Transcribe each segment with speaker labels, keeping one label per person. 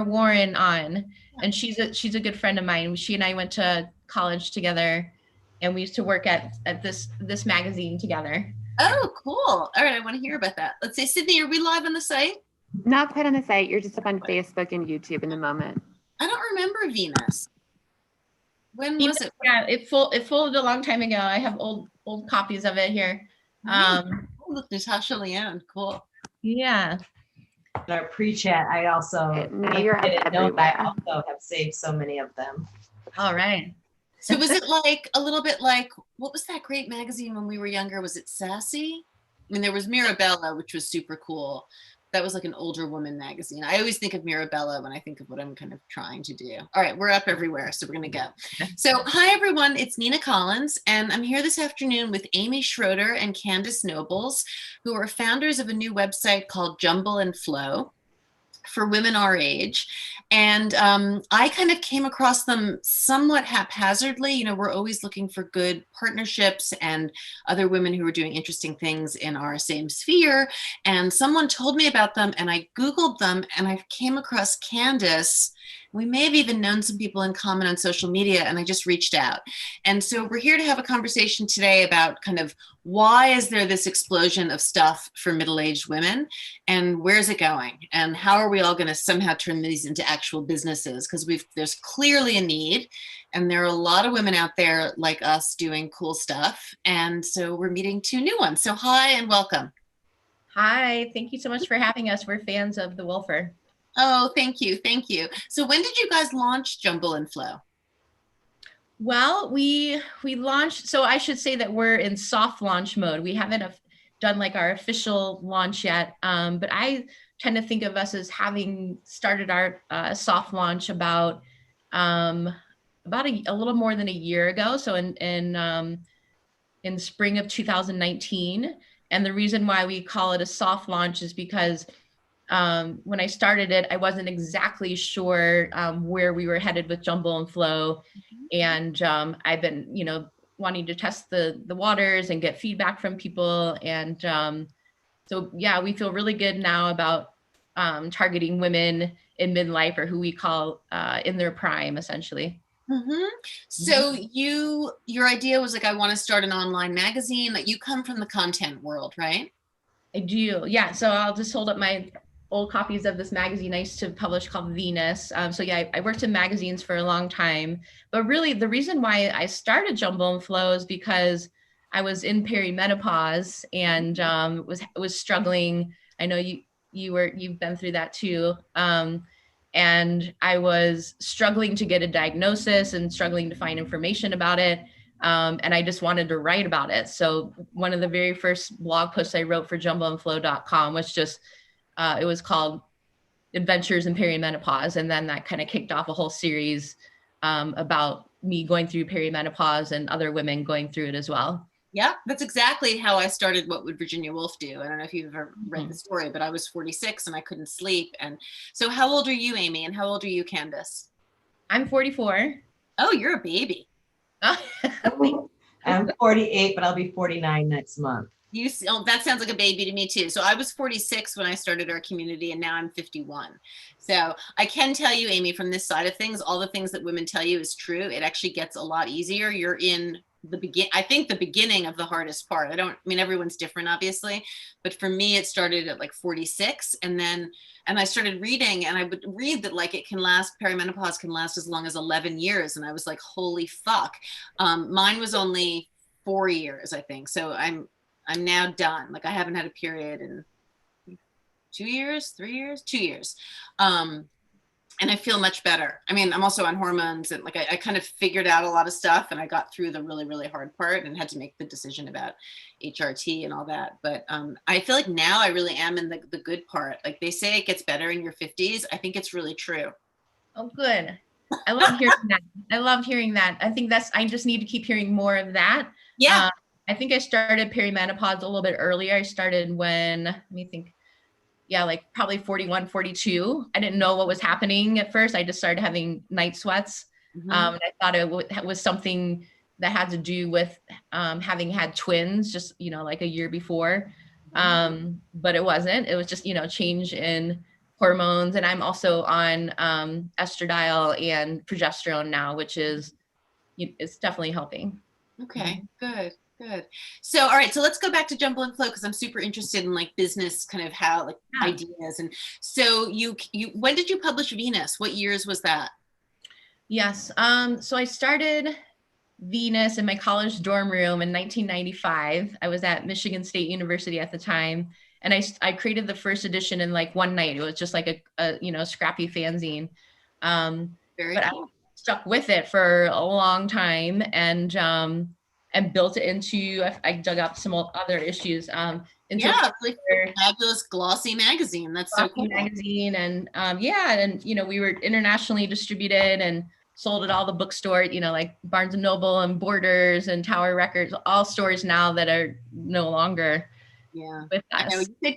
Speaker 1: Warren on, and she's a good friend of mine. She and I went to college together, and we used to work at this magazine together.
Speaker 2: Oh, cool. All right, I want to hear about that. Let's say, Sydney, are we live on the site?
Speaker 3: Not quite on the site. You're just up on Facebook and YouTube in the moment.
Speaker 2: I don't remember Venus. When was it?
Speaker 1: Yeah, it folded a long time ago. I have old copies of it here.
Speaker 2: Oh, look, Natasha Leone. Cool.
Speaker 1: Yeah.
Speaker 4: In our pre-chat, I also
Speaker 3: Now you're up
Speaker 4: didn't know
Speaker 3: everywhere.
Speaker 4: I also have saved so many of them.
Speaker 1: All right.
Speaker 2: So was it like a little bit like, what was that great magazine when we were younger? Was it Sassy? I mean, there was Mirabella, which was super cool. That was like an older woman magazine. I always think of Mirabella when I think of what I'm kind of trying to do. All right, we're up everywhere, so we're going to go. So hi, everyone. It's Nina Collins, and I'm here this afternoon with Amy Schroeder and Candace Nobles, who are founders of a new website called Jumble and Flow for women our age. And I kind of came across them somewhat haphazardly. You know, we're always looking for good partnerships and other women who are doing interesting things in our same sphere. And someone told me about them, and I Googled them, and I came across Candace. We may have even known some people in common on social media, and I just reached out. And so we're here to have a conversation today about kind of why is there this explosion of stuff for middle-aged women, and where's it going, and how are we all going to somehow turn these into actual businesses? Because there's clearly a need, and there are a lot of women out there like us doing cool stuff. And so we're meeting two new ones. So hi and welcome.
Speaker 1: Hi, thank you so much for having us. We're fans of the Wolfer.
Speaker 2: Oh, thank you. Thank you. So when did you guys launch Jumble and Flow?
Speaker 1: Well, we launched, so I should say that we're in soft launch mode. We haven't done like our official launch yet, but I tend to think of us as having started our soft launch about a little more than a year ago. So in spring of 2019. And the reason why we call it a soft launch is because when I started it, I wasn't exactly sure where we were headed with Jumble and Flow. And I've been, wanting to test the waters and get feedback from people. And so, yeah, we feel really good now about targeting women in midlife, or who we call in their prime, essentially.
Speaker 2: Mm-hmm. So your idea was like, I want to start an online magazine. Like, you come from the content world, right?
Speaker 1: I do. Yeah. So I'll just hold up my old copies of this magazine I used to publish called Venus. So yeah, I worked in magazines for a long time, but really the reason why I started Jumble and Flow is because I was in perimenopause and was struggling. I know you've been through that too. And I was struggling to get a diagnosis and struggling to find information about it. And I just wanted to write about it. So one of the very first blog posts I wrote for jumbleandflow.com was just, it was called Adventures in Perimenopause. And then that kind of kicked off a whole series about me going through perimenopause and other women going through it as well.
Speaker 2: Yeah, that's exactly how I started What Would Virginia Woolf Do? I don't know if you've ever read the story, but I was 46 and I couldn't sleep. And so how old are you, Amy? And how old are you, Candace?
Speaker 1: I'm 44.
Speaker 2: Oh, you're a baby.
Speaker 4: I'm 48, but I'll be 49 next month.
Speaker 2: That sounds like a baby to me too. So I was 46 when I started our community, and now I'm 51. So I can tell you, Amy, from this side of things, all the things that women tell you is true. It actually gets a lot easier. You're in I think the beginning of the hardest part. I mean, everyone's different, obviously, but for me, it started at like 46. And I started reading, and I would read that like perimenopause can last as long as 11 years. And I was like, holy fuck. Mine was only 4 years, I think. So I'm now done. Like, I haven't had a period in 2 years, 3 years, 2 years. And I feel much better. I mean, I'm also on hormones, and like I kind of figured out a lot of stuff, and I got through the really, really hard part and had to make the decision about HRT and all that. But I feel like now I really am in the good part. Like, they say it gets better in your 50s. I think it's really true.
Speaker 1: Oh, good. I love hearing that. I love hearing that. I think I just need to keep hearing more of that.
Speaker 2: Yeah.
Speaker 1: I think I started perimenopause a little bit earlier. I started when, let me think. Yeah, like probably 41, 42. I didn't know what was happening at first. I just started having night sweats. And I thought it was something that had to do with having had twins just, like a year before. But it wasn't. It was just, change in hormones. And I'm also on estradiol and progesterone now, which is it's definitely helping.
Speaker 2: Okay, good, good. So, all right, so let's go back to Jumble and Flow because I'm super interested in like business, kind of how like ideas. And so you when did you publish Venus? What years was that?
Speaker 1: Yes. So I started Venus in my college dorm room in 1995. I was at Michigan State University at the time. And I created the first edition in like one night. It was just like a scrappy fanzine.
Speaker 2: Very
Speaker 1: But
Speaker 2: cool.
Speaker 1: I stuck with it for a long time and built it into, I dug up some other issues into
Speaker 2: Yeah, really fabulous glossy magazine. That's so cool.
Speaker 1: magazine. And we were internationally distributed and sold at all the bookstores, like Barnes and Noble and Borders and Tower Records, all stores now that are no longer with us.
Speaker 2: I know. You say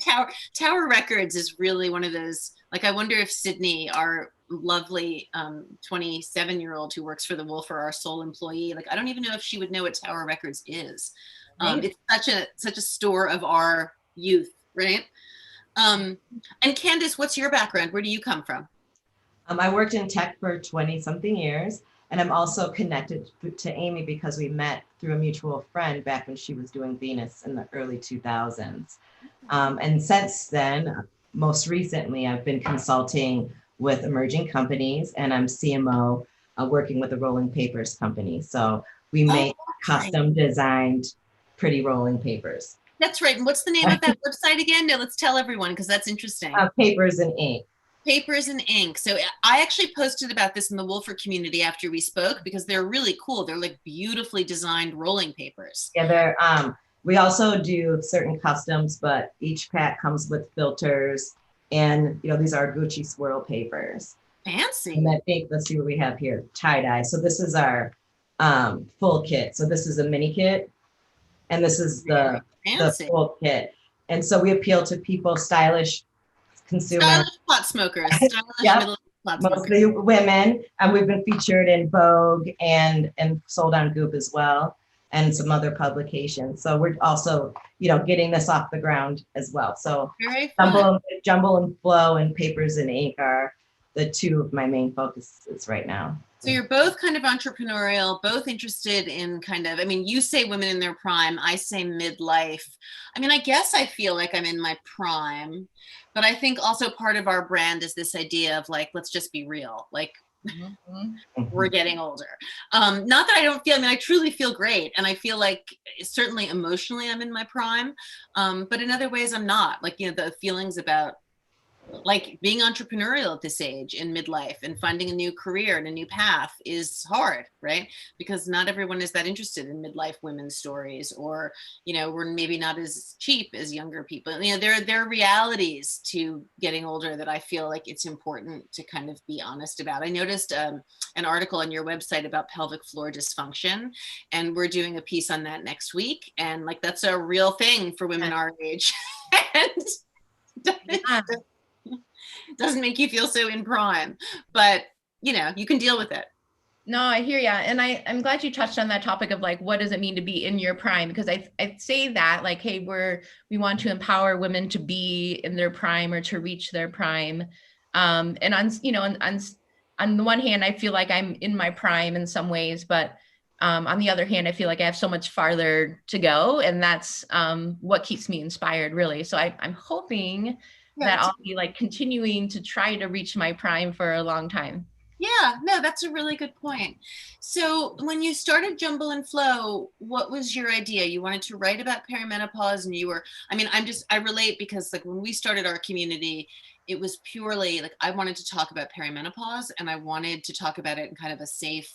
Speaker 2: Tower Records is really one of those, like, I wonder if Sydney, our lovely 27-year-old who works for the Wolf, or our sole employee, like, I don't even know if she would know what Tower Records is. It's such a store of our youth, right? And Candace, what's your background? Where do you come from?
Speaker 4: I worked in tech for 20 something years, and I'm also connected to Amy because we met through a mutual friend back when she was doing Venus in the early 2000s. And since then, most recently, I've been consulting with emerging companies, and I'm CMO working with a rolling papers company. So we make custom designed pretty rolling papers.
Speaker 2: That's right. And what's the name of that website again? No, let's tell everyone because that's interesting.
Speaker 4: Papers and Ink.
Speaker 2: Papers and Ink. So I actually posted about this in the Wolfer community after we spoke because they're really cool. They're like beautifully designed rolling papers.
Speaker 4: Yeah, they're we also do certain customs, but each pack comes with filters, and these are Gucci swirl papers.
Speaker 2: Fancy.
Speaker 4: And I think, let's see what we have here, tie-dye. So this is our full kit. So this is a mini kit, and this is the full kit. And so we appeal to people, stylish consumers.
Speaker 2: Stylish pot smokers. Stylish pot
Speaker 4: mostly
Speaker 2: smokers.
Speaker 4: Women. And we've been featured in Vogue and sold on Goop as well, and some other publications. So we're also, getting this off the ground as well. So Jumble and Flow and Papers and Ink are the two of my main focuses right now.
Speaker 2: So you're both kind of entrepreneurial, both interested in you say women in their prime, I say midlife. I guess I feel like I'm in my prime, but I think also part of our brand is this idea of like, let's just be real. Like, we're getting older. Not that I don't feel, I truly feel great. And I feel like certainly emotionally I'm in my prime. But in other ways I'm not. Like, the feelings about like being entrepreneurial at this age in midlife and finding a new career and a new path is hard, right? Because not everyone is that interested in midlife women's stories, or, we're maybe not as cheap as younger people. There are realities to getting older that I feel like it's important to kind of be honest about. I noticed an article on your website about pelvic floor dysfunction, and we're doing a piece on that next week. And like, that's a real thing for women our age. And doesn't make you feel so in prime, but you can deal with it.
Speaker 1: No, I hear you. And I'm glad you touched on that topic of like, what does it mean to be in your prime? Because I say that like, hey, we want to empower women to be in their prime or to reach their prime. And on the one hand, I feel like I'm in my prime in some ways, but on the other hand, I feel like I have so much farther to go, and that's what keeps me inspired, really. So I'm hoping that I'll be like continuing to try to reach my prime for a long time.
Speaker 2: Yeah, no, that's a really good point. So when you started Jumble and Flow, what was your idea? You wanted to write about perimenopause, and you were, I relate because like when we started our community, it was purely like, I wanted to talk about perimenopause, and I wanted to talk about it in kind of a safe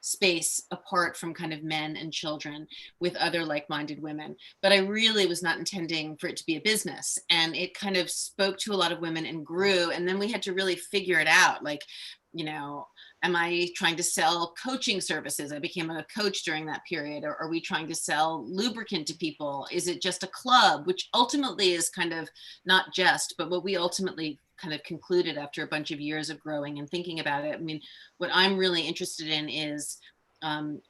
Speaker 2: space apart from kind of men and children with other like-minded women. But I really was not intending for it to be a business, and it kind of spoke to a lot of women and grew. And then we had to really figure it out. Like, am I trying to sell coaching services? I became a coach during that period. Or are we trying to sell lubricant to people? Is it just a club, which ultimately is kind of not just, but what we ultimately kind of concluded after a bunch of years of growing and thinking about it. What I'm really interested in is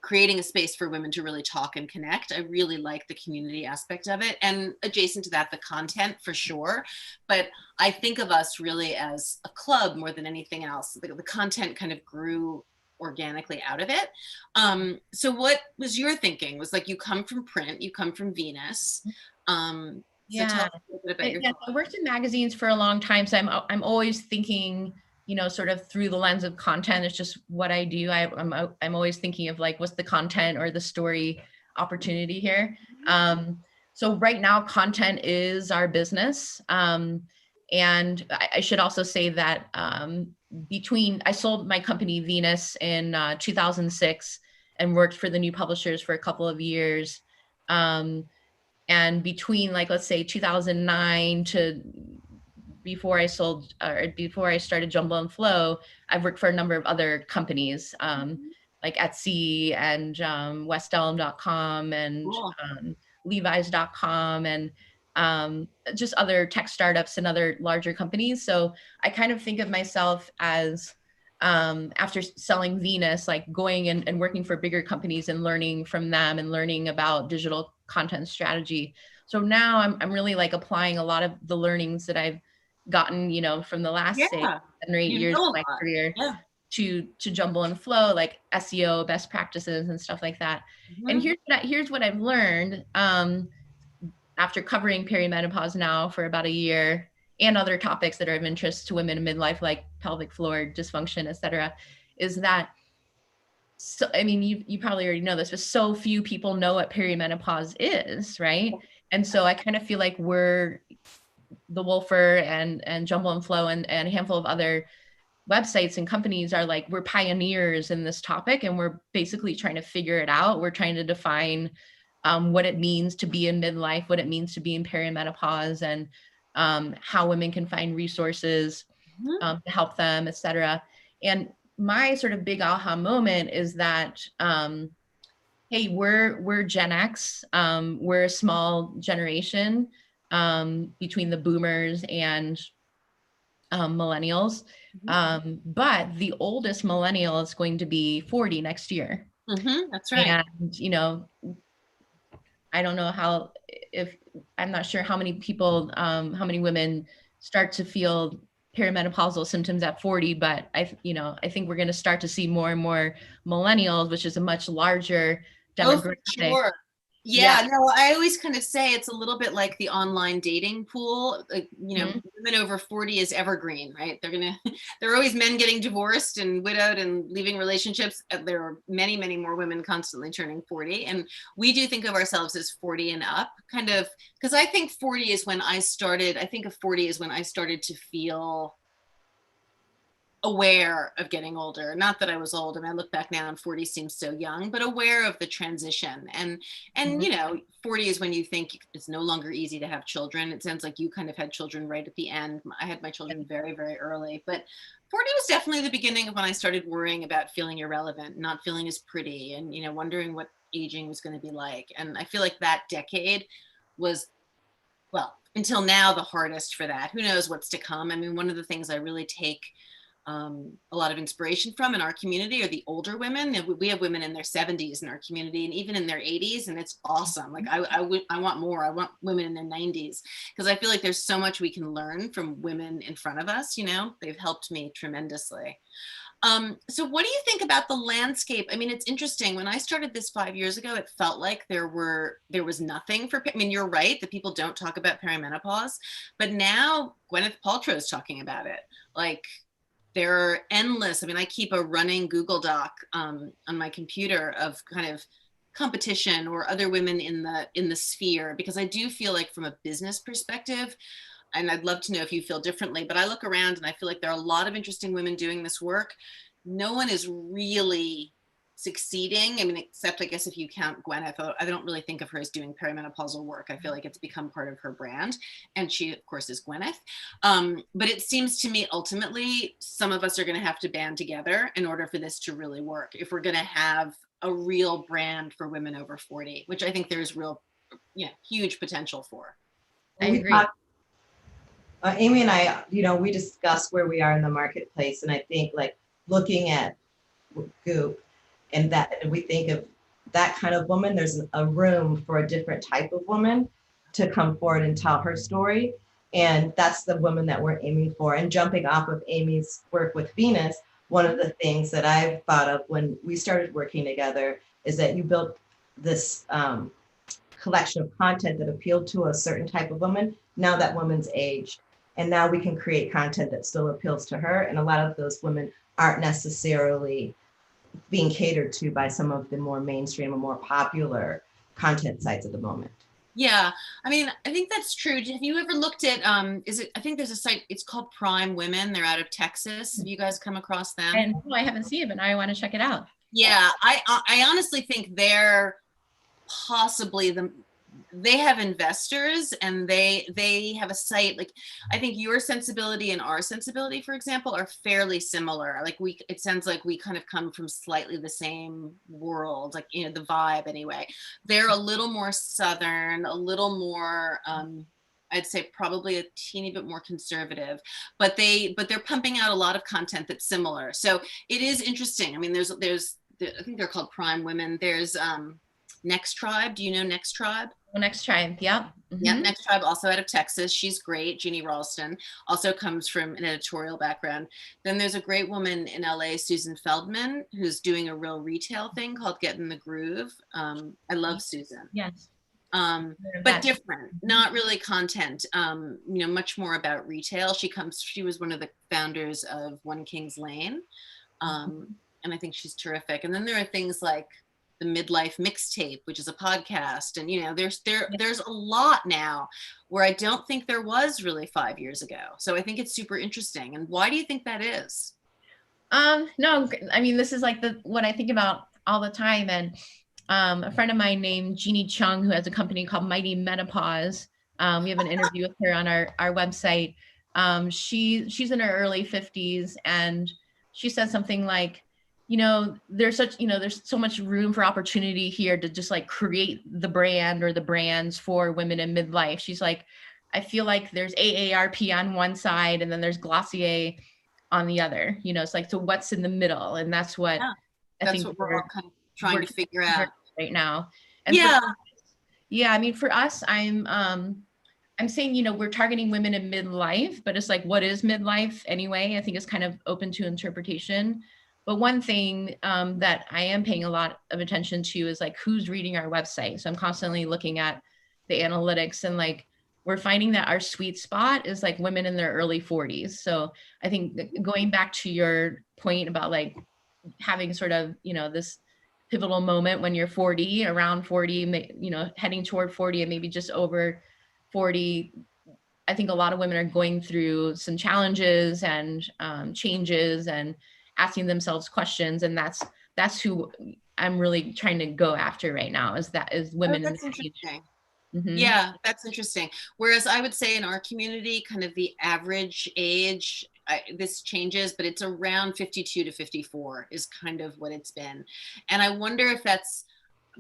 Speaker 2: creating a space for women to really talk and connect. I really like the community aspect of it, and adjacent to that, the content for sure. But I think of us really as a club more than anything else. The content kind of grew organically out of it. So what was your thinking? Was like, you come from print, you come from Venus. So tell
Speaker 1: Yeah.
Speaker 2: us a little bit about your
Speaker 1: Yes, I worked in magazines for a long time, so I'm always thinking, you know, sort of through the lens of content. It's just what I do. I'm always thinking of like, what's the content or the story opportunity here. So right now, content is our business. And I should also say that I sold my company Venus in 2006 and worked for the New Publishers for a couple of years. And between, like, let's say 2009 to before I sold or before I started Jumble and Flow, I've worked for a number of other companies, like Etsy and Westelm.com and
Speaker 2: Cool.
Speaker 1: Levi's.com and just other tech startups and other larger companies. So I kind of think of myself as after selling Venus, like going and working for bigger companies and learning from them and learning about digital content strategy. So now I'm really like applying a lot of the learnings that I've gotten, you know, from the last say
Speaker 2: Yeah,
Speaker 1: 7 or 8
Speaker 2: you
Speaker 1: years
Speaker 2: know
Speaker 1: of
Speaker 2: a
Speaker 1: my
Speaker 2: lot.
Speaker 1: career
Speaker 2: Yeah.
Speaker 1: to Jumble and Flow, like SEO best practices and stuff like that. And here's what I've learned after covering perimenopause now for about a year and other topics that are of interest to women in midlife, like pelvic floor dysfunction, et cetera, is that, so, I mean, you probably already know this, but so few people know what perimenopause is, right? And so I kind of feel like we're the Wolfer and Jumble and Flow and a handful of other websites and companies are like, we're pioneers in this topic and we're basically trying to figure it out. We're trying to define what it means to be in midlife, what it means to be in perimenopause, and how women can find resources to help them, et cetera. And my sort of big aha moment is that, hey, we're Gen X, we're a small generation between the boomers and millennials. But the oldest millennial is going to be 40 next year.
Speaker 2: That's right.
Speaker 1: And, you know, I don't know how, if I'm not sure how many people, how many women start to feel perimenopausal symptoms at 40, but I think we're going to start to see more and more millennials, which is a much larger
Speaker 2: Oh, for
Speaker 1: demographic.
Speaker 2: sure. Yeah, no, I always kind of say it's a little bit like the online dating pool. Women over 40 is evergreen, right? There are always men getting divorced and widowed and leaving relationships. There are many, many more women constantly turning 40. And we do think of ourselves as 40 and up, kind of, because I think 40 is when I started, I think of 40 is when I started to feel aware of getting older. Not that I was old, and I look back now and 40 seems so young, but aware of the transition. And you know, 40 is when you think it's no longer easy to have children. It sounds like you kind of had children right at the end. I had my children very, very early, but 40 was definitely the beginning of when I started worrying about feeling irrelevant, not feeling as pretty, and, you know, wondering what aging was going to be like. And I feel like that decade was, well, until now, the hardest for that. Who knows what's to come? I mean, one of the things I really take a lot of inspiration from in our community are the older women. We have women in their 70s in our community and even in their 80s, and it's awesome. Like I want more. I want women in their 90s, because I feel like there's so much we can learn from women in front of us. You know, they've helped me tremendously. So what do you think about the landscape? I mean, it's interesting. When I started this 5 years ago, it felt like there was nothing for, I mean, you're right that people don't talk about perimenopause, but now Gwyneth Paltrow is talking about it. Like, there are endless, I mean, I keep a running Google Doc on my computer of kind of competition or other women in the sphere, because I do feel like from a business perspective, and I'd love to know if you feel differently, but I look around and I feel like there are a lot of interesting women doing this work. No one is really succeeding. I mean, except I guess if you count Gwyneth, I don't really think of her as doing perimenopausal work. I feel like it's become part of her brand, and she of course is Gwyneth. But it seems to me ultimately some of us are going to have to band together in order for this to really work, if we're going to have a real brand for women over 40, which I think there's real, huge potential for.
Speaker 1: I agree.
Speaker 4: Amy and I, we discuss where we are in the marketplace, and I think like looking at Goop And that and we think of that kind of woman, there's a room for a different type of woman to come forward and tell her story. And that's the woman that we're aiming for. And jumping off of Amy's work with Venus, one of the things that I've thought of when we started working together is that you built this collection of content that appealed to a certain type of woman. Now that woman's aged. And now we can create content that still appeals to her. And a lot of those women aren't necessarily being catered to by some of the more mainstream or more popular content sites at the moment.
Speaker 2: Yeah, I mean, I think that's true. Have you ever looked at I think there's a site, it's called Prime Women. They're out of Texas. Have you guys come across them?
Speaker 1: And no, I haven't seen it, but now I want to check it out.
Speaker 2: Yeah, I honestly think they're possibly they have investors, and they have a site. Like, I think your sensibility and our sensibility, for example, are fairly similar. Like, it sounds like we kind of come from slightly the same world, like, you know, the vibe anyway. They're a little more Southern, a little more I'd say probably a teeny bit more conservative, but they're pumping out a lot of content that's similar. So it is interesting. I mean, there's I think they're called Prime Women. There's Next Tribe. Do you know Next Tribe?
Speaker 1: Oh, Next Tribe. Yeah.
Speaker 2: Yeah, Next Tribe, also out of Texas. She's great. Jeannie Ralston also comes from an editorial background. Then there's a great woman in LA, Susan Feldman, who's doing a real retail thing called Get in the Groove. I love Susan.
Speaker 1: Yes.
Speaker 2: But different, not really content, you know, much more about retail. She was one of the founders of One King's Lane. And I think she's terrific. And then there are things like the Midlife Mixtape, which is a podcast. And, you know, there's a lot now where I don't think there was really 5 years ago. So I think it's super interesting. And why do you think that is?
Speaker 1: No, I mean, this is like what I think about all the time. And a friend of mine named Jeannie Chung, who has a company called Mighty Menopause. We have an interview with her on our website. She's in her early 50s, and she said something like, you know, there's so much room for opportunity here to just like create the brand or the brands for women in midlife. She's like, I feel like there's AARP on one side and then there's Glossier on the other, you know, it's like, so what's in the middle? And that's what I think
Speaker 2: what we're all kind of trying to figure out
Speaker 1: right now. And I mean, for us, I'm saying, you know, we're targeting women in midlife, but it's like, what is midlife anyway? I think it's kind of open to interpretation. But one thing that I am paying a lot of attention to is like, who's reading our website. So I'm constantly looking at the analytics, and like, we're finding that our sweet spot is like women in their early 40s. So I think going back to your point about like having sort of, you know, this pivotal moment when you're 40, around 40, you know, heading toward 40 and maybe just over 40, I think a lot of women are going through some challenges and changes and asking themselves questions. And that's who I'm really trying to go after right now, is women.
Speaker 2: That's interesting. Yeah, that's interesting. Whereas I would say in our community, kind of the average age, this changes, but it's around 52 to 54 is kind of what it's been. And I wonder if that's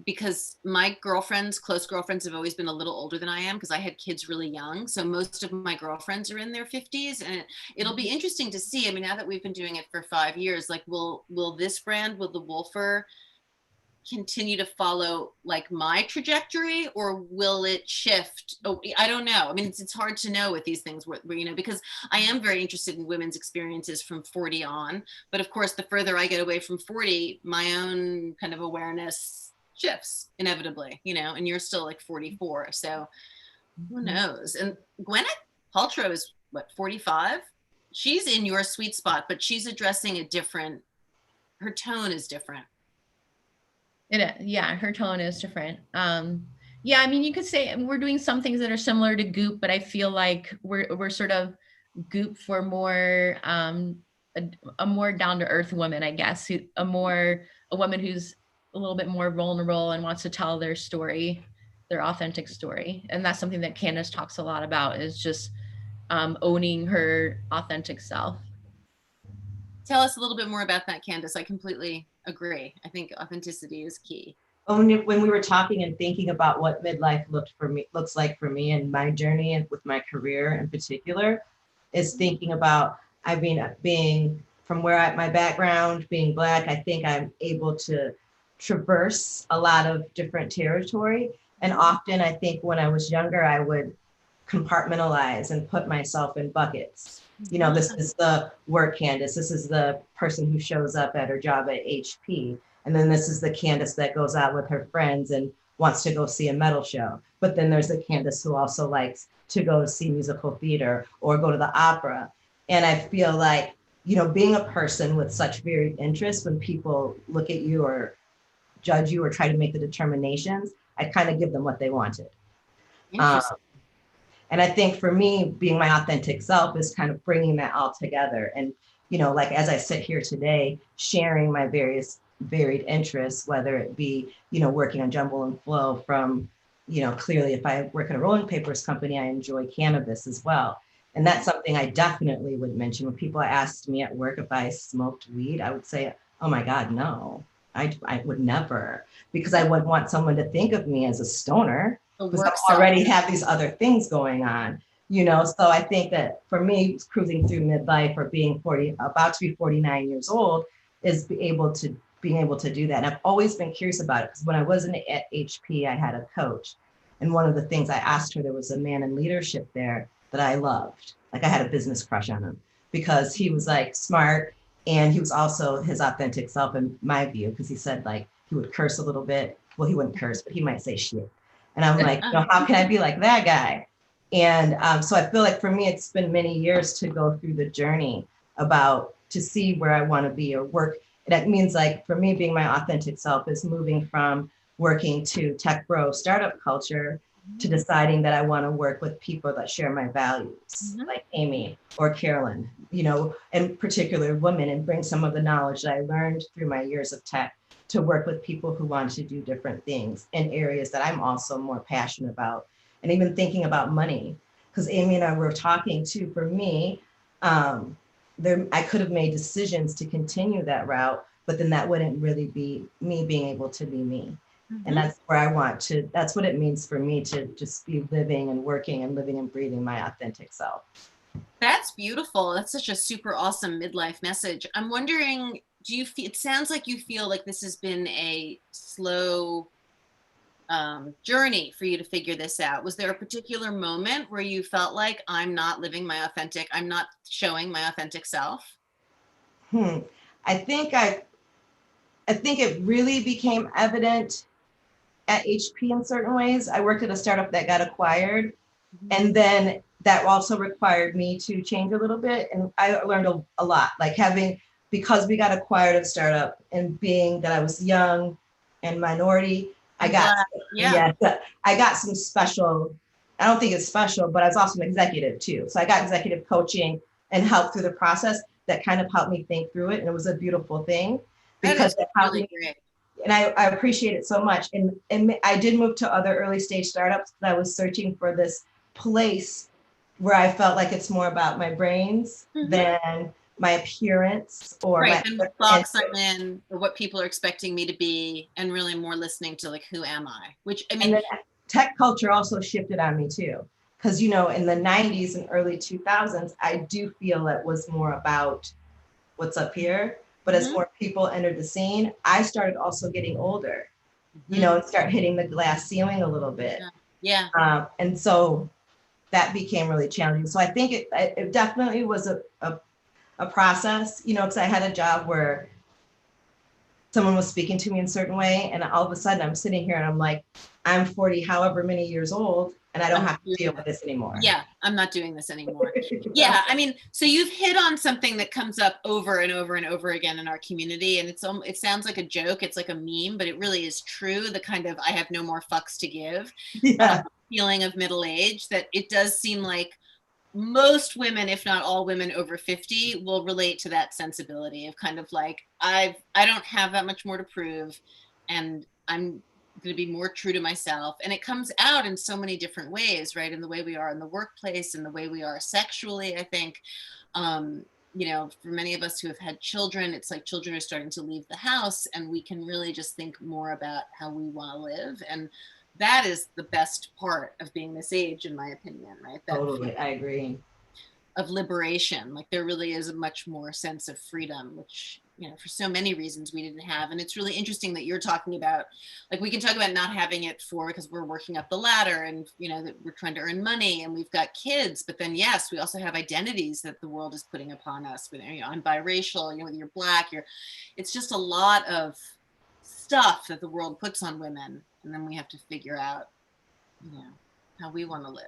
Speaker 2: because my close girlfriends have always been a little older than I am, because I had kids really young. So most of my girlfriends are in their 50s, and it'll be interesting to see. I mean, now that we've been doing it for 5 years, like, will this brand, will the Wolfer continue to follow like my trajectory, or will it shift? Oh, I don't know. I mean, it's hard to know with these things where, you know, because I am very interested in women's experiences from 40 on, but of course, the further I get away from 40, my own kind of awareness shifts inevitably, you know, and you're still like 44. So who knows? And Gwyneth Paltrow is what, 45? She's in your sweet spot, but she's addressing her tone is different.
Speaker 1: Yeah, her tone is different. Yeah, I mean, you could say we're doing some things that are similar to Goop, but I feel like we're sort of Goop for more a more down to earth woman, I guess, a woman who's a little bit more vulnerable and wants to tell their story, their authentic story. And that's something that Candace talks a lot about, is just owning her authentic self.
Speaker 2: Tell us a little bit more about that, Candace. I completely agree. I think authenticity is key.
Speaker 4: When we were talking and thinking about what midlife looks like for me and my journey, and with my career in particular, is thinking about, I mean, being from my background being Black, I think I'm able to traverse a lot of different territory. And often I think when I was younger, I would compartmentalize and put myself in buckets. You know, this is the work Candace, this is the person who shows up at her job at HP. And then this is the Candace that goes out with her friends and wants to go see a metal show. But then there's the Candace who also likes to go see musical theater or go to the opera. And I feel like, you know, being a person with such varied interests, when people look at you or judge you or try to make the determinations, I kind of give them what they wanted. And I think for me, being my authentic self is kind of bringing that all together. And, you know, like as I sit here today, sharing my various varied interests, whether it be, you know, working on Jumble and Flow from, you know, clearly if I work at a rolling papers company, I enjoy cannabis as well. And that's something I definitely would mention. When people asked me at work if I smoked weed, I would say, oh my God, no, I would never, because I would want someone to think of me as a stoner, because I already have these other things going on, you know? So I think that for me, cruising through midlife or being 40, about to be 49 years old, is being able to do that. And I've always been curious about it, because when I wasn't at HP, I had a coach. And one of the things I asked her, there was a man in leadership there that I loved. Like I had a business crush on him because he was like smart, and he was also his authentic self in my view, because he said like he would curse a little bit. Well, he wouldn't curse, but he might say shit. And I'm like, you know, how can I be like that guy? And so I feel like for me, it's been many years to go through the journey about to see where I want to be or work. That means like for me, being my authentic self is moving from working to tech bro startup culture to deciding that I want to work with people that share my values, like Amy or Carolyn, you know, in particular women, and bring some of the knowledge that I learned through my years of tech to work with people who want to do different things in areas that I'm also more passionate about. And even thinking about money, because Amy and I were talking too, for me, I could have made decisions to continue that route, but then that wouldn't really be me being able to be me. And that's where I want to, that's what it means for me to just be living and working and living and breathing my authentic self.
Speaker 2: That's beautiful. That's such a super awesome midlife message. I'm wondering, do you feel, it sounds like you feel like this has been a slow journey for you to figure this out. Was there a particular moment where you felt like I'm not living my authentic, I'm not showing my authentic self?
Speaker 4: I think it really became evident at HP in certain ways. I worked at a startup that got acquired, and then that also required me to change a little bit. And I learned a lot, like because we got acquired at a startup and being that I was young and minority, I got some special, I don't think it's special, but I was also an executive too. So I got executive coaching and help through the process that kind of helped me think through it. And it was a beautiful thing because it helped me. And I appreciate it so much. And I did move to other early stage startups because I was searching for this place where I felt like it's more about my brains than my appearance or
Speaker 2: and what box I'm in or what people are expecting me to be, and really more listening to like, who am I? Which I mean,
Speaker 4: tech culture also shifted on me too. Because, you know, in the 90s and early 2000s, I do feel it was more about what's up here. But as more people entered the scene, I started also getting older, you know, and start hitting the glass ceiling a little bit. And so that became really challenging. So I think it definitely was a process, you know, because I had a job where someone was speaking to me in a certain way, and all of a sudden I'm sitting here and I'm like, I'm 40, however many years old, and I don't have to deal with this anymore.
Speaker 2: Yeah, I'm not doing this anymore. Yeah, I mean, so you've hit on something that comes up over and over and over again in our community, and it sounds like a joke, it's like a meme, but it really is true. The kind of I have no more fucks to give feeling of middle age, that it does seem like most women, if not all women over 50, will relate to that sensibility of kind of like, I don't have that much more to prove, and I'm going to be more true to myself. And it comes out in so many different ways, right? In the way we are in the workplace, and the way we are sexually, I think. You know, for many of us who have had children, it's like children are starting to leave the house, and we can really just think more about how we want to live. And that is the best part of being this age, in my opinion, right?
Speaker 4: Totally, I agree.
Speaker 2: of liberation. Like there really is a much more sense of freedom, which, you know, for so many reasons we didn't have. And it's really interesting that you're talking about, like we can talk about not having it for, because we're working up the ladder and, you know, that we're trying to earn money and we've got kids, but then yes, we also have identities that the world is putting upon us. With, you know, I'm biracial, you know, whether you're Black, it's just a lot of stuff that the world puts on women. And then we have to figure out, you know, how we want to live.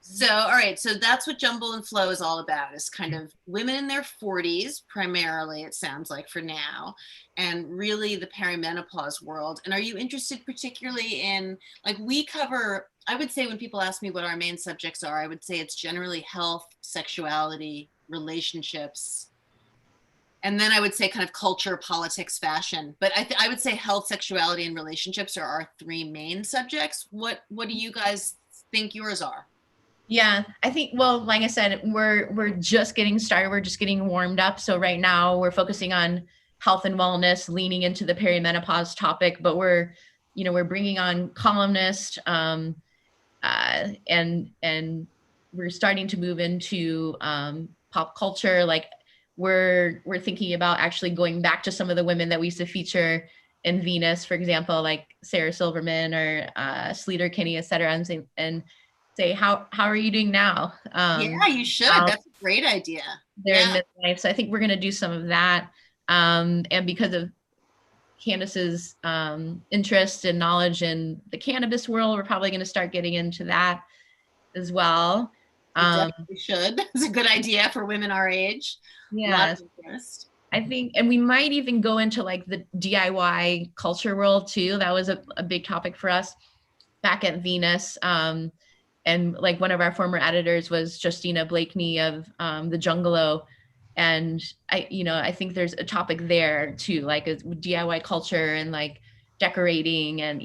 Speaker 2: So, all right. So that's what Jumble and Flow is all about, is kind of women in their 40s, primarily, it sounds like for now, and really the perimenopause world. And are you interested particularly in, like we cover, I would say when people ask me what our main subjects are, I would say it's generally health, sexuality, relationships, and then I would say kind of culture, politics, fashion. But I would say health, sexuality, and relationships are our three main subjects. What do you guys think yours are?
Speaker 1: Yeah, I think, well, like I said, we're just getting started. We're just getting warmed up. So right now we're focusing on health and wellness, leaning into the perimenopause topic, but we're bringing on columnists, and we're starting to move into pop culture. Like we're thinking about actually going back to some of the women that we used to feature in Venus, for example, like Sarah Silverman or Sleater Kinney, et cetera, and say how are you doing now?
Speaker 2: Yeah, you should. That's a great idea.
Speaker 1: They're in midlife, so I think we're going to do some of that. And because of Candace's interest and knowledge in the cannabis world, we're probably going to start getting into that as well.
Speaker 2: You definitely should. It's a good idea for women our age.
Speaker 1: Yes. I think, and we might even go into like the DIY culture world too. That was a big topic for us back at Venus. And like one of our former editors was Justina Blakeney of the Jungalow. And I think there's a topic there too, like a DIY culture and like decorating and,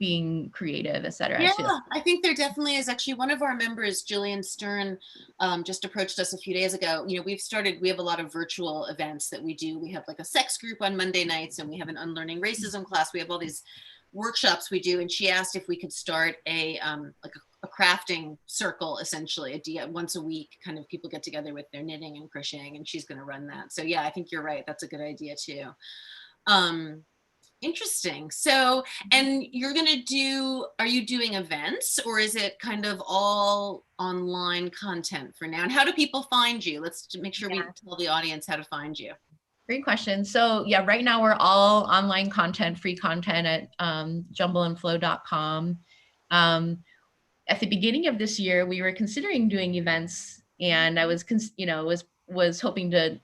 Speaker 1: being creative, et cetera.
Speaker 2: Yeah,
Speaker 1: too.
Speaker 2: I think there definitely is. Actually, one of our members, Jillian Stern, just approached us a few days ago. We have a lot of virtual events that we do. We have like a sex group on Monday nights, and we have an unlearning racism class. We have all these workshops we do. And she asked if we could start a crafting circle, essentially, once a week, kind of people get together with their knitting and crocheting, and she's going to run that. So yeah, I think you're right. That's a good idea too. Interesting. So, and are you doing events, or is it kind of all online content for now? And how do people find you? Let's make sure we tell the audience how to find you.
Speaker 1: Great question. So yeah, right now we're all online content, free content at jumbleandflow.com. At the beginning of this year, we were considering doing events, and I was hoping to,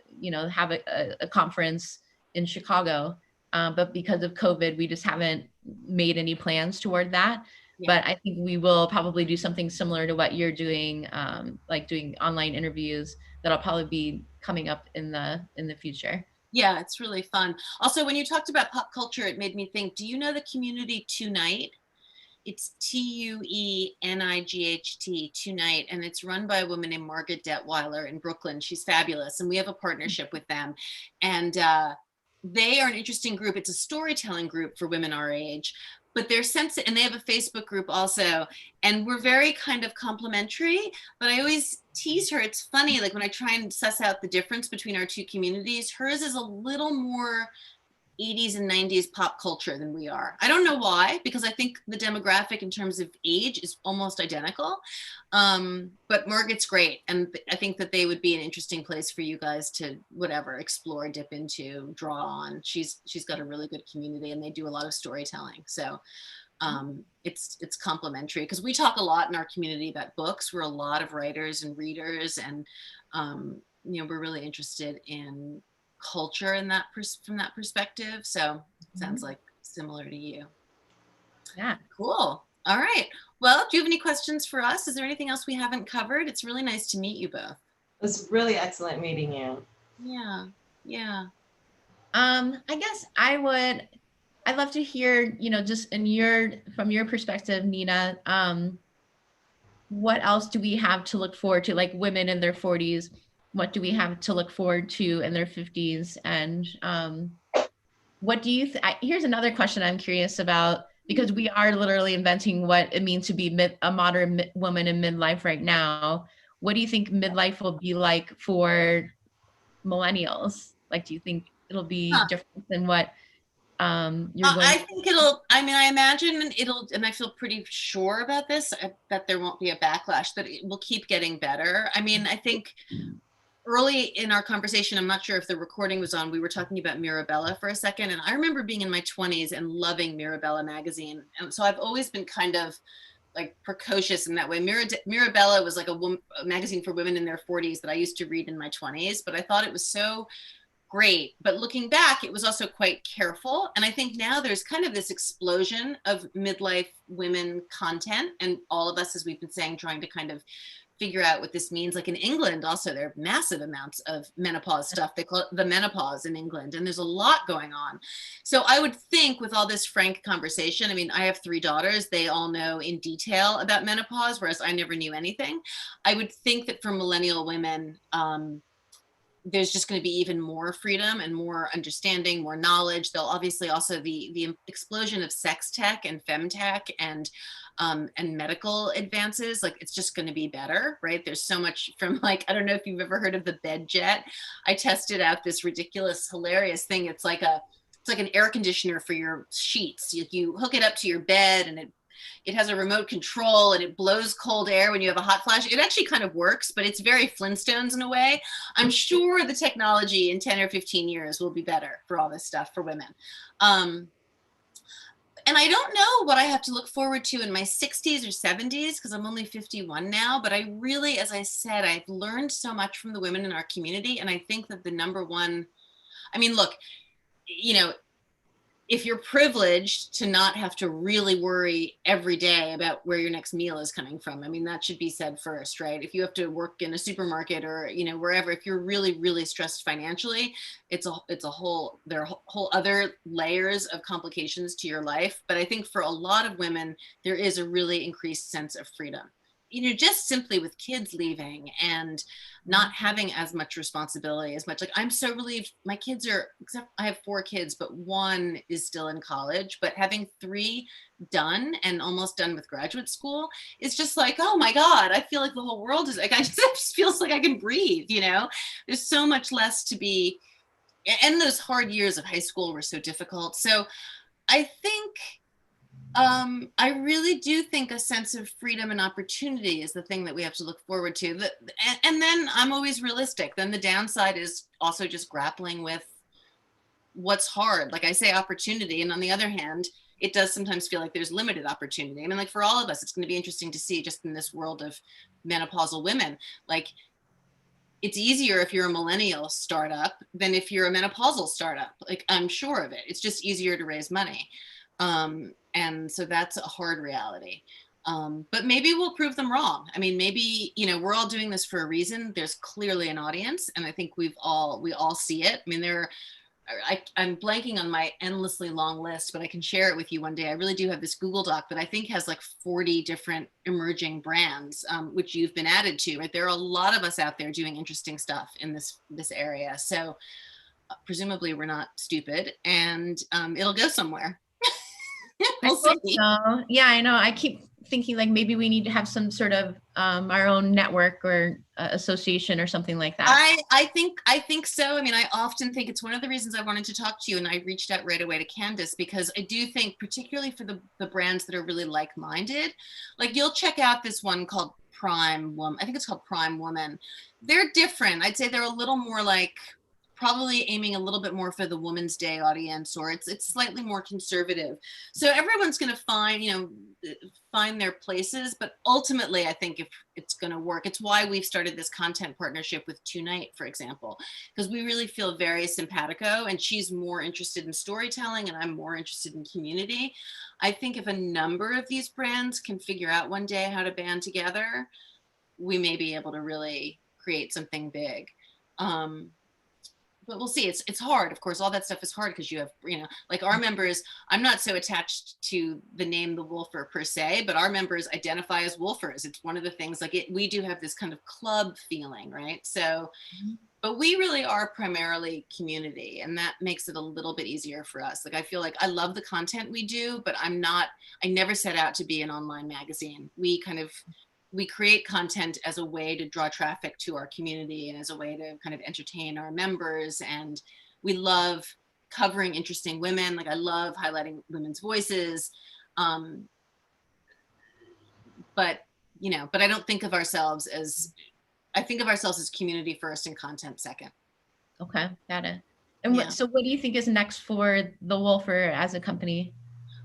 Speaker 1: have a conference in Chicago. But because of COVID, we just haven't made any plans toward that. Yeah. But I think we will probably do something similar to what you're doing, like doing online interviews. That'll probably be coming up in the future.
Speaker 2: Yeah, it's really fun. Also, when you talked about pop culture, it made me think, do you know the community Tonight? It's TUENIGHT, Tonight, and it's run by a woman named Margaret Detweiler in Brooklyn. She's fabulous, and we have a partnership with them. And they are an interesting group. It's a storytelling group for women our age, but they're sensitive, and they have a Facebook group also. And we're very kind of complimentary, but I always tease her. It's funny, like when I try and suss out the difference between our two communities, hers is a little more 80s and 90s pop culture than we are. I don't know why, because I think the demographic in terms of age is almost identical. But Margaret's great. And I think that they would be an interesting place for you guys to explore, dip into, draw on. She's got a really good community, and they do a lot of storytelling. So it's complementary, because we talk a lot in our community about books. We're a lot of writers and readers, and we're really interested in culture in from that perspective. So it sounds like similar to you.
Speaker 1: Yeah.
Speaker 2: Cool. All right. Well, do you have any questions for us? Is there anything else we haven't covered? It's really nice to meet you both.
Speaker 4: It was really excellent meeting you.
Speaker 2: Yeah. Yeah.
Speaker 1: I guess I'd love to hear, just from your perspective, Nina, what else do we have to look forward to, like women in their 40s? What do we have to look forward to in their 50s? And what do you here's another question I'm curious about, because we are literally inventing what it means to be a modern woman in midlife right now. what do you think midlife will be like for millennials? Like, do you think it'll be
Speaker 2: Huh.
Speaker 1: different than what you're going
Speaker 2: I think it'll, I mean, I imagine it'll, and I feel pretty sure about this, that there won't be a backlash, that it will keep getting better. I mean, I think early in our conversation, I'm not sure if the recording was on, we were talking about Mirabella for a second. And I remember being in my 20s and loving Mirabella magazine. And so I've always been kind of like precocious in that way. Mirabella was like a magazine for women in their 40s that I used to read in my 20s, but I thought it was so great. But looking back, it was also quite careful. And I think now there's kind of this explosion of midlife women content, and all of us, as we've been saying, trying to kind of figure out what this means. Like in England, also, there are massive amounts of menopause stuff. They call it the menopause in England, and there's a lot going on. So I would think with all this frank conversation, I mean, I have 3 daughters. They all know in detail about menopause, whereas I never knew anything. I would think that for millennial women, there's just going to be even more freedom and more understanding, more knowledge. There'll obviously also the explosion of sex tech and femtech and medical advances. Like, it's just going to be better, right? There's so much from, like, I don't know if you've ever heard of the bed jet. I tested out this ridiculous, hilarious thing. It's like an air conditioner for your sheets. You hook it up to your bed, and it has a remote control, and it blows cold air when you have a hot flash. It actually kind of works, but it's very Flintstones in a way. I'm sure the technology in 10 or 15 years will be better for all this stuff for women. And I don't know what I have to look forward to in my 60s or 70s, because I'm only 51 now. But I really, as I said, I've learned so much from the women in our community. And I think that the number one, I mean, look, you know, if you're privileged to not have to really worry every day about where your next meal is coming from, I mean, that should be said first, right? If you have to work in a supermarket or, you know, wherever, if you're really, really stressed financially, there are whole other layers of complications to your life. But I think for a lot of women, there is a really increased sense of freedom. You know, just simply with kids leaving and not having as much responsibility as much. Like, I'm so relieved. My kids are, except I have 4 kids, but 1 is still in college. But having 3 done and almost done with graduate school is just like, oh my God, I feel like the whole world is like, it just feels like I can breathe, you know? There's so much less to be, and those hard years of high school were so difficult. So I think, I really do think a sense of freedom and opportunity is the thing that we have to look forward to. And then I'm always realistic. Then the downside is also just grappling with what's hard. Like I say, opportunity. And on the other hand, it does sometimes feel like there's limited opportunity. I mean, like for all of us, it's going to be interesting to see just in this world of menopausal women, like it's easier if you're a millennial startup than if you're a menopausal startup. Like, I'm sure of it. It's just easier to raise money. And so that's a hard reality. But maybe we'll prove them wrong. I mean, maybe, you know, we're all doing this for a reason. There's clearly an audience, and I think we all see it. I mean, I'm blanking on my endlessly long list, but I can share it with you one day. I really do have this Google Doc that I think has like 40 different emerging brands, which you've been added to, right? There are a lot of us out there doing interesting stuff in this area. So presumably we're not stupid, and it'll go somewhere. We'll see.
Speaker 1: So. Yeah, I know. I keep thinking like maybe we need to have some sort of our own network or association or something like that.
Speaker 2: I think so. I mean, I often think it's one of the reasons I wanted to talk to you, and I reached out right away to Candace, because I do think, particularly for the brands that are really like-minded, like you'll check out this one called Prime Woman. I think it's called Prime Woman. They're different. I'd say they're a little more like, probably aiming a little bit more for the Women's Day audience, or it's slightly more conservative. So everyone's going to find their places, but ultimately I think if it's going to work, it's why we've started this content partnership with Tonight, for example, because we really feel very simpatico, and she's more interested in storytelling and I'm more interested in community. I think if a number of these brands can figure out one day how to band together, we may be able to really create something big. But we'll see. It's hard. Of course, all that stuff is hard because you have, you know, like our members, I'm not so attached to the name The Wolfer per se, but our members identify as wolfers. It's one of the things, like we do have this kind of club feeling, right? So, but we really are primarily community, and that makes it a little bit easier for us. Like, I feel like I love the content we do, but I never set out to be an online magazine. We kind of we create content as a way to draw traffic to our community and as a way to kind of entertain our members. And we love covering interesting women. Like I love highlighting women's voices. But, you know, but I don't think of ourselves as, I think of ourselves as community first and content second.
Speaker 1: Okay, got it. And
Speaker 2: Yeah.
Speaker 1: so what do you think is next for The Wolfer as a company?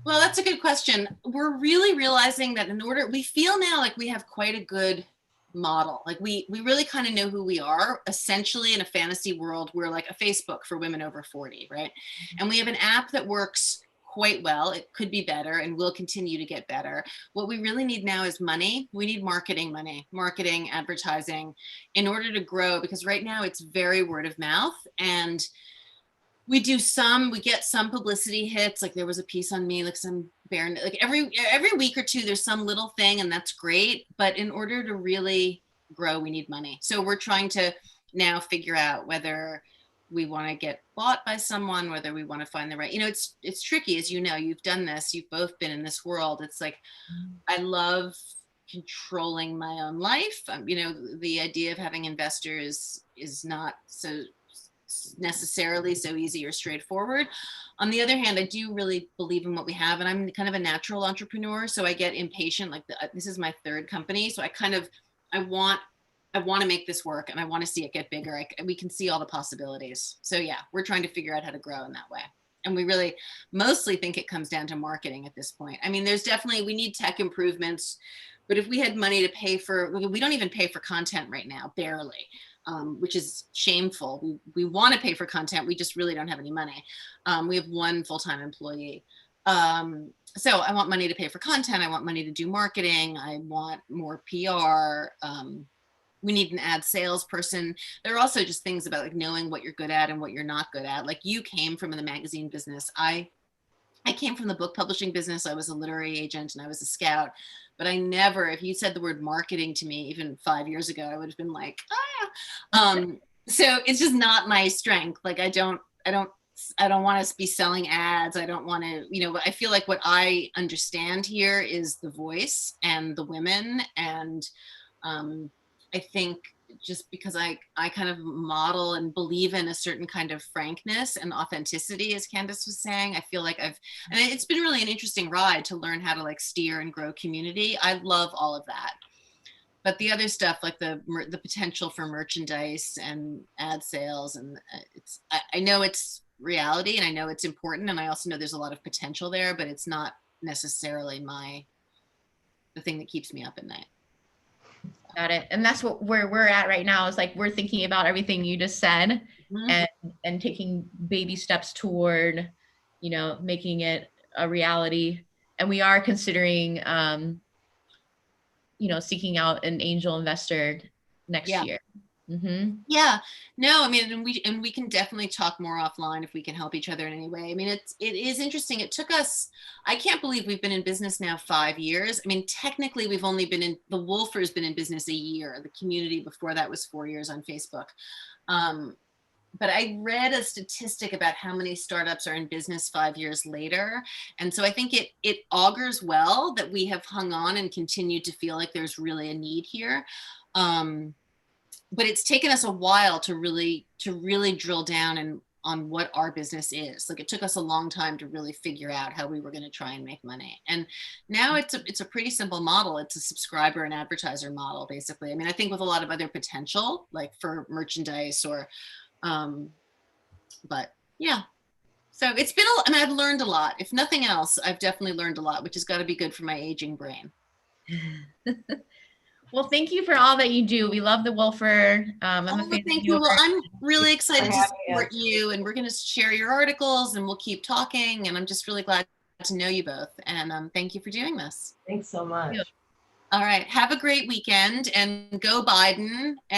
Speaker 2: Well, that's a good question. We're really realizing that in order, we feel now like we have quite a good model. Like we really kind of know who we are. Essentially, in a fantasy world, we're like a Facebook for women over 40, right? And we have an app that works quite well. It could be better and will continue to get better. What we really need now is money. We need marketing money, marketing, advertising in order to grow, because right now it's very word of mouth. And we get some publicity hits. Like there was a piece on me, like some barren, like every week or two, there's some little thing, and that's great. But in order to really grow, we need money. So we're trying to now figure out whether we want to get bought by someone, whether we want to find the right, you know, it's tricky, as you know, you've done this, you've both been in this world. It's like, I love controlling my own life. You know, the idea of having investors is not so necessarily so easy or straightforward. On the other hand, I do really believe in what we have, and I'm kind of a natural entrepreneur, so I get impatient. Like this is my third company, so I want to make this work, and I want to see it get bigger. We can see all the possibilities. So yeah, we're trying to figure out how to grow in that way. And we really mostly think it comes down to marketing at this point. I mean, there's definitely, we need tech improvements, but if we had money to pay for, we don't even pay for content right now, barely. Which is shameful. We want to pay for content. We just really don't have any money. We have one full-time employee. So I want money to pay for content. I want money to do marketing. I want more PR. We need an ad salesperson. There are also just things about like knowing what you're good at and what you're not good at. Like you came from the magazine business. I came from the book publishing business. I was a literary agent and I was a scout, but I never, if you said the word marketing to me, even 5 years ago, I would have been like, ah. So it's just not my strength. Like I don't want to be selling ads. I don't want to, you know, I feel like what I understand here is the voice and the women. And I think just because I kind of model and believe in a certain kind of frankness and authenticity, as Candace was saying, I feel like and it's been really an interesting ride to learn how to like steer and grow community. I love all of that. But the other stuff, like the potential for merchandise and ad sales, and I know it's reality and I know it's important. And I also know there's a lot of potential there, but it's not necessarily the thing that keeps me up at night.
Speaker 1: Got it. And that's where we're at right now, is like we're thinking about everything you just said, and taking baby steps toward, you know, making it a reality. And we are considering, you know, seeking out an angel investor next year. Mm-hmm.
Speaker 2: Yeah, no, I mean, and we can definitely talk more offline if we can help each other in any way. I mean, it is interesting. It took us, I can't believe we've been in business now 5 years. I mean, technically we've only been in, the Wolfer's been in business a year. The community before that was 4 years on Facebook. But I read a statistic about how many startups are in business 5 years later. And so I think it augurs well that we have hung on and continued to feel like there's really a need here. But it's taken us a while to really drill down on what our business is. Like it took us a long time to really figure out how we were going to try and make money. And now it's a pretty simple model. It's a subscriber and advertiser model, basically. I mean, I think with a lot of other potential, like for merchandise or, but yeah. So it's been, I mean, I've learned a lot. If nothing else, I've definitely learned a lot, which has got to be good for my aging brain.
Speaker 1: Well, thank you for all that you do. We love the Wolfer.
Speaker 2: Thank you. Well, I'm really excited to support you, and we're going to share your articles, and we'll keep talking. And I'm just really glad to know you both. And thank you for doing this.
Speaker 4: Thanks so much.
Speaker 2: All right. Have a great weekend, and go Biden. And